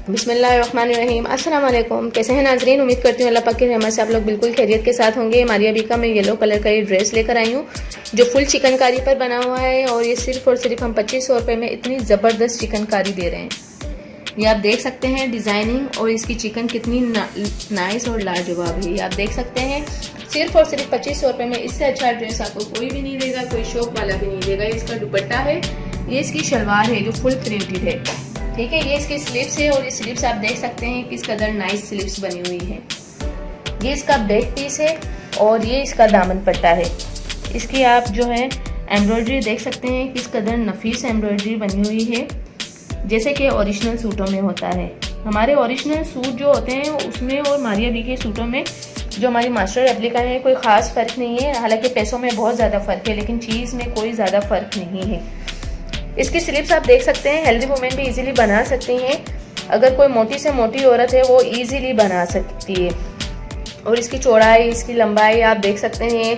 बिस्मिल्लाहिर्रहमानिर्रहीम। अस्सलाम वालेकुम। कैसे हैं नाजरीन? उम्मीद करती हूँ अल्लाह पाक की रहमत से आप लोग बिल्कुल खैरियत के साथ होंगे। मारिया बी का मैं येलो कलर का ये ड्रेस लेकर आई हूँ जो फुल चिकनकारी पर बना हुआ है और ये सिर्फ और सिर्फ हम 2500 रुपये में इतनी ज़बरदस्त चिकनकारी दे रहे हैं। ये आप देख सकते हैं डिज़ाइनिंग और इसकी चिकन कितनी नाइस और लाजवाब है। ये आप देख सकते हैं सिर्फ और सिर्फ 2500 रुपये में इससे अच्छा ड्रेस आपको कोई भी नहीं देगा, कोई शॉप वाला भी नहीं देगा। ये इसका दुपट्टा है, ये इसकी शलवार है जो फुल प्रिंटेड है, ठीक है। ये इसकी स्लीव्स है और ये स्लीव्स आप देख सकते हैं किस कदर नाइस स्लीव्स बनी हुई है। ये इसका बैक पीस है और ये इसका दामन पट्टा है। इसकी आप जो है एम्ब्रॉयडरी देख सकते हैं किस कदर नफीस एम्ब्रॉयडरी बनी हुई है, जैसे कि ओरिजिनल सूटों में होता है। हमारे ओरिजिनल सूट जो होते हैं उसमें और मारिया बी के सूटों में जो हमारी मास्टर रेप्लिका है कोई ख़ास फ़र्क नहीं है। हालांकि पैसों में बहुत ज़्यादा फ़र्क है लेकिन चीज़ में कोई ज़्यादा फ़र्क नहीं है। इसकी स्लीव्स आप देख सकते हैं, हेल्दी वुमेन भी इजीली बना सकती हैं। अगर कोई मोटी से मोटी औरत है वो इजीली बना सकती है। और इसकी चौड़ाई, इसकी लंबाई आप देख सकते हैं।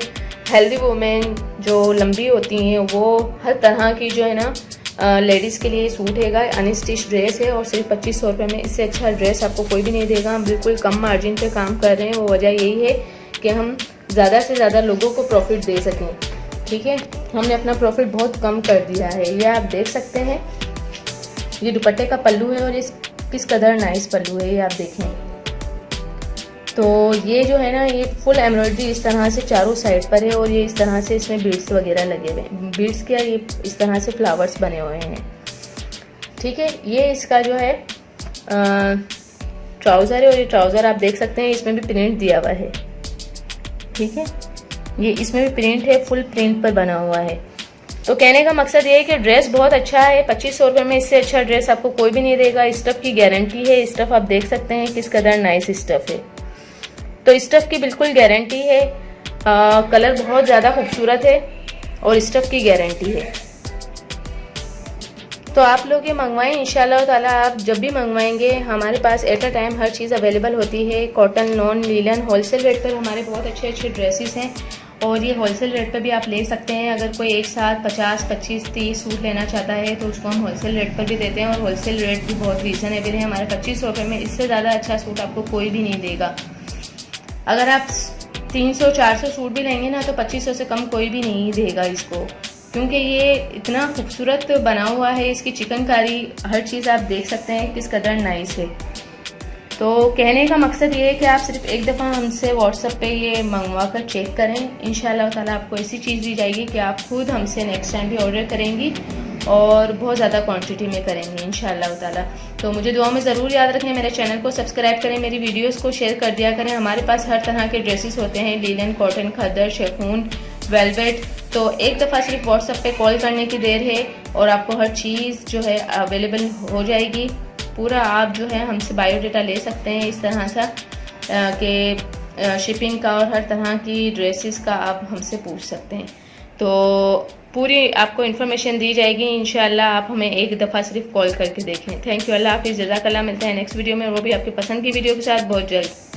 हेल्दी वुमेन जो लंबी होती हैं वो हर तरह की जो है ना लेडीज़ के लिए सूट हैगा। अनस्टिच ड्रेस है और सिर्फ 2500 रुपये में इससे अच्छा ड्रेस आपको कोई भी नहीं देगा। हम बिल्कुल कम मार्जिन पे काम कर रहे हैं। वो वजह यही है कि हम ज़्यादा से ज़्यादा लोगों को प्रॉफिट दे सकें, ठीक है। हमने अपना प्रॉफिट बहुत कम कर दिया है। ये आप देख सकते हैं, ये दुपट्टे का पल्लू है और इस किस कदर नाइस पल्लू है, ये आप देखें। तो ये जो है ना ये फुल एम्ब्रॉयडरी इस तरह से चारों साइड पर है और ये इस तरह से इसमें बीड्स वगैरह लगे हुए हैं। बीड्स क्या, ये इस तरह से फ्लावर्स बने हुए हैं, ठीक है। ये इसका जो है ट्राउज़र है और ये ट्राउज़र आप देख सकते हैं इसमें भी प्रिंट दिया हुआ है, ठीक है। ये इसमें भी प्रिंट है, फुल प्रिंट पर बना हुआ है। तो कहने का मकसद ये है कि ड्रेस बहुत अच्छा है। 2500 रुपये में इससे अच्छा ड्रेस आपको कोई भी नहीं देगा। स्टफ़ की गारंटी है। स्टफ़ आप देख सकते हैं किस कदर नाइस स्टफ़ है। तो स्टफ़ की बिल्कुल गारंटी है। कलर बहुत ज़्यादा खूबसूरत है और स्टफ़ की गारंटी है। तो आप लोग ये मंगवाएं इंशाल्लाह ताला। आप जब भी मंगवाएंगे हमारे पास एट अ टाइम हर चीज़ अवेलेबल होती है। कॉटन, नॉन, लीलन, होलसेल रेट पर हमारे बहुत अच्छे अच्छे ड्रेसेस हैं और ये होलसेल रेट पर भी आप ले सकते हैं। अगर कोई एक साथ 50, 25, 30 सूट लेना चाहता है तो उसको हम होलसेल रेट पर भी देते हैं और होलसेल रेट भी बहुत रीज़नेबल है हमारे 2500 रुपये में। इससे ज़्यादा अच्छा सूट आपको कोई भी नहीं देगा। अगर आप 300, 400 सूट भी लेंगे ना तो 2500 से कम कोई भी नहीं देगा इसको, क्योंकि ये इतना खूबसूरत बना हुआ है। इसकी चिकनकारी हर चीज़ आप देख सकते हैं किस कदर नाइस है। तो कहने का मकसद ये है कि आप सिर्फ एक दफ़ा हमसे व्हाट्सएप पे ये मंगवा कर चेक करें। इंशाल्लाह ताला आपको ऐसी चीज़ दी जाएगी कि आप खुद हमसे नेक्स्ट टाइम भी ऑर्डर करेंगी और बहुत ज़्यादा क्वांटिटी में करेंगे इंशाल्लाह ताला। तो मुझे दुआ में ज़रूर याद रखें, मेरे चैनल को सब्सक्राइब करें, मेरी वीडियोस को शेयर कर दिया करें। हमारे पास हर तरह के ड्रेसेस होते हैं, लीलन, कॉटन, खद्दर, शिफॉन, वेलवेट। तो एक दफ़ा सिर्फ व्हाट्सएप पे कॉल करने की देर है और आपको हर चीज़ जो है अवेलेबल हो जाएगी। पूरा आप जो है हमसे बायोडाटा ले सकते हैं इस तरह सा कि शिपिंग का और हर तरह की ड्रेसेस का आप हमसे पूछ सकते हैं। तो पूरी आपको इन्फॉर्मेशन दी जाएगी इंशाल्लाह। आप हमें एक दफ़ा सिर्फ कॉल करके देखें। थैंक यू, अल्लाह हाफिज़, जज़ाकल्लाह। मिलते हैं नेक्स्ट वीडियो में, वो भी आपकी पसंद की वीडियो के साथ बहुत जल्द।